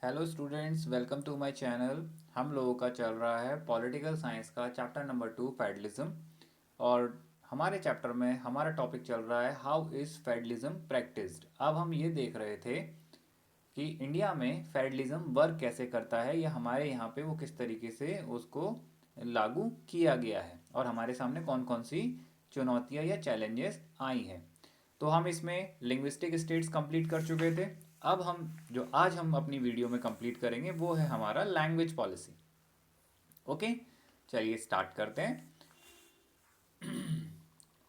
Hello students, welcome to my channel. हम लोगों का चल रहा है पॉलिटिकल साइंस का चैप्टर नंबर 2 फेडरलिज्म। और हमारे चैप्टर में हमारा टॉपिक चल रहा है हाउ इज़ फेडरलिज्म प्रैक्टिस्ड। अब हम ये देख रहे थे कि इंडिया में फेडरलिज्म वर्क कैसे करता है या हमारे यहाँ पे वो किस तरीके से उसको लागू किया गया है और हमारे सामने कौन कौन सी चुनौतियाँ या चैलेंजेस आई हैं। तो हम इसमें लिंग्विस्टिक स्टेट्स कंप्लीट कर चुके थे। अब हम जो आज हम अपनी वीडियो में कंप्लीट करेंगे वो है हमारा लैंग्वेज पॉलिसी। ओके, चलिए स्टार्ट करते हैं।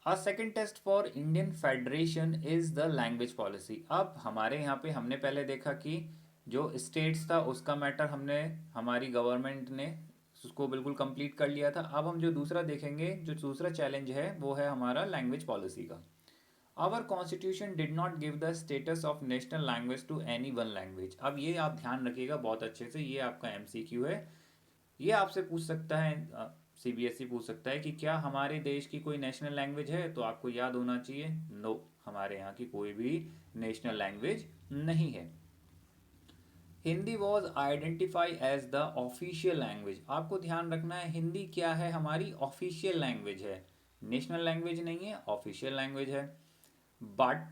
A second test for Indian federation is the language policy. अब हमारे यहाँ पे हमने पहले देखा कि जो स्टेट्स था उसका मैटर हमने हमारी गवर्नमेंट ने उसको बिल्कुल कंप्लीट कर लिया था। अब हम जो दूसरा देखेंगे, जो दूसरा चैलेंज है वो है हमारा लैंग्वेज पॉलिसी का। Our constitution did not give the status of national language to any one language. अब ये आप ध्यान रखिएगा बहुत अच्छे से, ये आपका एमसीक्यू है। ये आपसे पूछ सकता है, सीबीएसई पूछ सकता है कि क्या हमारे देश की कोई नेशनल लैंग्वेज है, तो आपको याद होना चाहिए नो, हमारे यहाँ की कोई भी नेशनल लैंग्वेज नहीं है। Hindi was identify as the official language. आपको ध्यान रखना है हिंदी क्या है, हमारी ऑफिशियल लैंग्वेज है, नेशनल लैंग्वेज नहीं है, ऑफिशियल लैंग्वेज है। But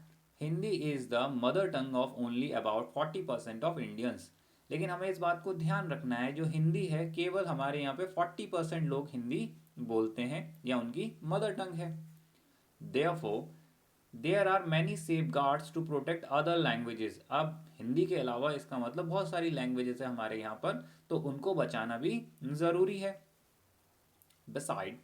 Hindi is the mother tongue of only about 40% of Indians. लेकिन हमें इस बात को ध्यान रखना है, जो हिंदी है केवल हमारे यहाँ पे 40% लोग हिंदी बोलते हैं या उनकी मदर टंग है। Therefore there are many safe guards to protect other languages. अब हिंदी के अलावा इसका मतलब बहुत सारी लैंग्वेजेस है हमारे यहाँ पर, तो उनको बचाना भी ज़रूरी है। Beside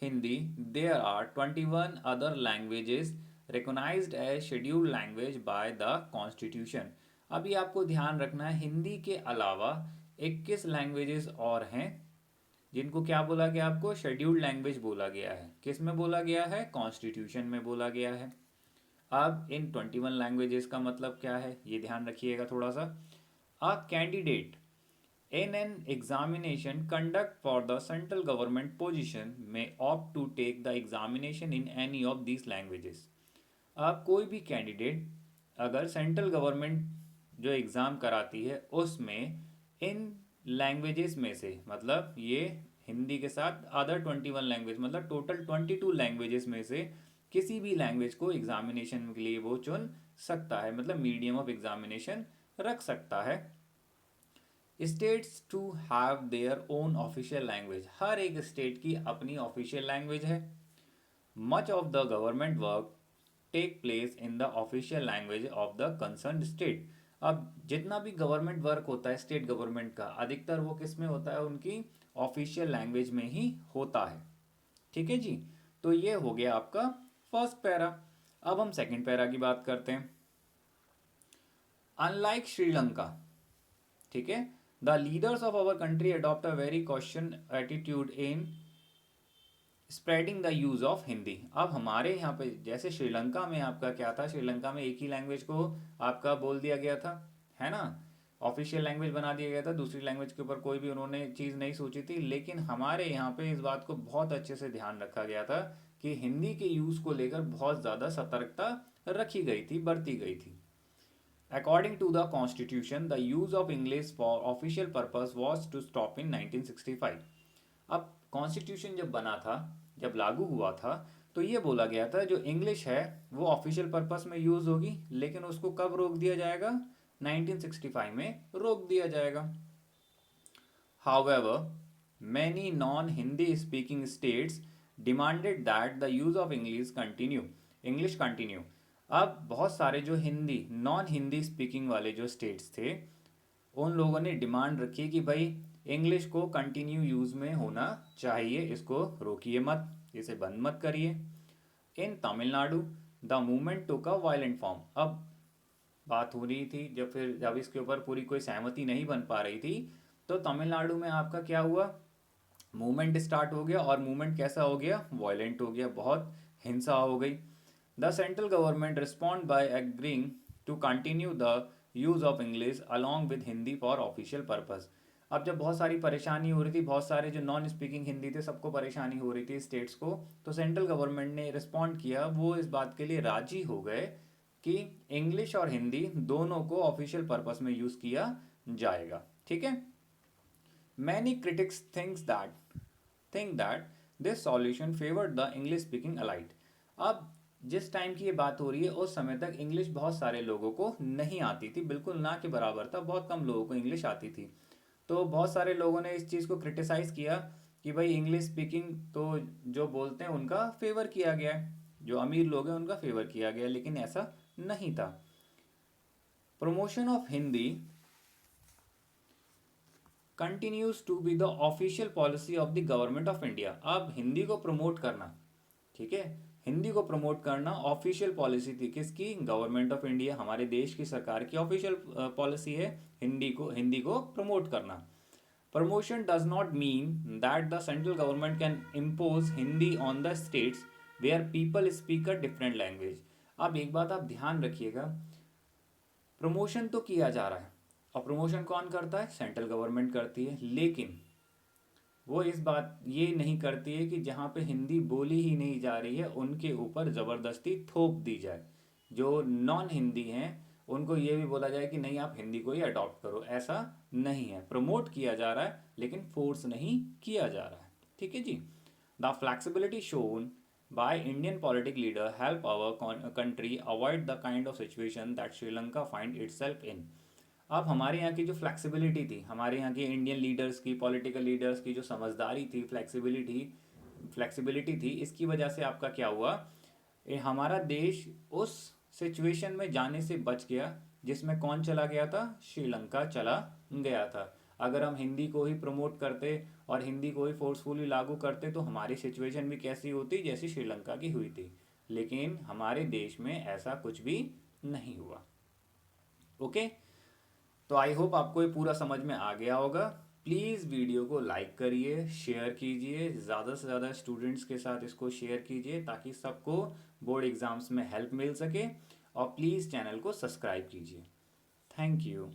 Hindi, there are 21 other languages recognized as scheduled language by the Constitution. अभी आपको ध्यान रखना है हिंदी के अलावा 21 लैंग्वेजेस और हैं जिनको क्या बोला गया, आपको शेड्यूल्ड लैंग्वेज बोला गया है। किस में बोला गया है? कॉन्स्टिट्यूशन में बोला गया है। अब इन 21 लैंग्वेजेस का मतलब क्या है ये ध्यान रखिएगा थोड़ा सा। A candidate in an examination conduct for the central government position may opt to take the examination in any of these languages. अब कोई भी कैंडिडेट अगर सेंट्रल गवर्नमेंट जो एग्ज़ाम कराती है उसमें इन लैंग्वेजेस में से, मतलब ये हिंदी के साथ अदर 21 लैंग्वेज, मतलब टोटल 22 लैंग्वेजेस में से किसी भी लैंग्वेज को एग्जामिनेशन के लिए वो चुन सकता है, मतलब मीडियम ऑफ एग्जामिनेशन रख सकता है। States to have their own official language. हर एक स्टेट की अपनी ऑफिशियल लैंग्वेज है। Much of the government work take place in the official language of the concern state. अब जितना भी गवर्नमेंट वर्क होता है स्टेट गवर्नमेंट का, अधिकतर वो किस में होता है? उनकी ऑफिशियल लैंग्वेज में ही होता है। ठीक है जी, तो ये हो गया आपका फर्स्ट पैरा। अब हम सेकंड पैरा की बात करते हैं। अनलाइक श्रीलंका, ठीक है, the leaders of our country adopt a very caution attitude in spreading the use of Hindi. अब हमारे यहाँ पे जैसे श्रीलंका में आपका क्या था, श्रीलंका में एक ही लैंग्वेज को आपका बोल दिया गया था, है ना, ऑफिशियल लैंग्वेज बना दिया गया था, दूसरी लैंग्वेज के ऊपर कोई भी उन्होंने चीज़ नहीं सोची थी। लेकिन हमारे यहाँ पे इस बात को बहुत अच्छे से ध्यान रखा गया था कि हिंदी के यूज़ को लेकर बहुत ज़्यादा सतर्कता रखी गई थी, बरती गई थी। According to the Constitution, the use of English for official purpose was to stop in 1965. अब कॉन्स्टिट्यूशन जब बना था, जब लागू हुआ था, तो ये बोला गया था जो इंग्लिश है वो ऑफिशियल पर्पस में यूज़ होगी, लेकिन उसको कब रोक दिया जाएगा? 1965 में रोक दिया जाएगा। However, many non-Hindi speaking states demanded that the use of English continue. English continue. अब बहुत सारे जो हिंदी नॉन हिंदी स्पीकिंग वाले जो स्टेट्स थे उन लोगों ने डिमांड रखी कि भाई इंग्लिश को कंटिन्यू यूज़ में होना चाहिए, इसको रोकिए मत, इसे बंद मत करिए। In Tamil Nadu the movement took a violent form. अब बात हो रही थी जब इसके ऊपर पूरी कोई सहमति नहीं बन पा रही थी, तो तमिलनाडु में आपका क्या हुआ, मूवमेंट स्टार्ट हो गया। और मूवमेंट कैसा हो गया? वायलेंट हो गया, बहुत हिंसा हो गई। The central government respond by agreeing to continue the use of English along with Hindi for official purpose. अब जब बहुत सारी परेशानी हो रही थी, बहुत सारे जो नॉन स्पीकिंग हिंदी थे सबको परेशानी हो रही थी स्टेट्स को, तो सेंट्रल गवर्नमेंट ने रिस्पॉन्ड किया, वो इस बात के लिए राजी हो गए कि इंग्लिश और हिंदी दोनों को ऑफिशियल पर्पस में यूज किया जाएगा। ठीक है। Many critics think that this solution favoured the English speaking elite. अब जिस टाइम की ये बात हो रही है उस समय तक इंग्लिश बहुत सारे लोगों को नहीं आती थी, बिल्कुल ना के बराबर था, बहुत कम लोगों को इंग्लिश आती थी। तो बहुत सारे लोगों ने इस चीज़ को क्रिटिसाइज़ किया कि भाई इंग्लिश स्पीकिंग तो जो बोलते हैं उनका फेवर किया गया है, जो अमीर लोग हैं उनका फेवर किया गया है, लेकिन ऐसा नहीं था। Promotion of Hindi continues to be the official policy of the government of India. अब हिंदी को प्रमोट करना, ठीक है, हिंदी को प्रमोट करना ऑफिशियल पॉलिसी थी किसकी? गवर्नमेंट ऑफ इंडिया, हमारे देश की सरकार की ऑफिशियल पॉलिसी है हिंदी को प्रमोट करना। Promotion does not mean that the central government can impose Hindi on the states where people speak a different language. अब एक बात आप ध्यान रखिएगा, प्रमोशन तो किया जा रहा है और प्रमोशन कौन करता है? सेंट्रल गवर्नमेंट करती है, लेकिन वो इस बात ये नहीं करती है कि जहाँ पे हिंदी बोली ही नहीं जा रही है उनके ऊपर ज़बरदस्ती थोप दी जाए। जो नॉन हिंदी हैं उनको ये भी बोला जाए कि नहीं आप हिंदी को ही अडॉप्ट करो, ऐसा नहीं है। प्रमोट किया जा रहा है लेकिन फोर्स नहीं किया जा रहा है। ठीक है जी। The flexibility shown by Indian politic leader help our country avoid the kind of situation that Sri Lanka find itself in. अब हमारे यहाँ की जो फ्लेक्सिबिलिटी थी, हमारे यहाँ के इंडियन लीडर्स की, पॉलिटिकल लीडर्स की जो समझदारी थी, फ्लेक्सिबिलिटी थी, इसकी वजह से आपका क्या हुआ? हमारा देश उस सिचुएशन में जाने से बच गया जिसमें कौन चला गया था? श्रीलंका चला गया था। अगर हम हिंदी को ही प्रमोट करते और हिंदी को ही फोर्सफुली लागू करते तो हमारी सिचुएशन भी कैसी होती जैसी श्रीलंका की हुई थी, लेकिन हमारे देश में ऐसा कुछ भी नहीं हुआ। ओके। तो आई होप आपको ये पूरा समझ में आ गया होगा। प्लीज़ वीडियो को लाइक करिए, शेयर कीजिए, ज़्यादा से ज़्यादा स्टूडेंट्स के साथ इसको शेयर कीजिए ताकि सबको बोर्ड एग्ज़ाम्स में हेल्प मिल सके, और प्लीज़ चैनल को सब्सक्राइब कीजिए। Thank you.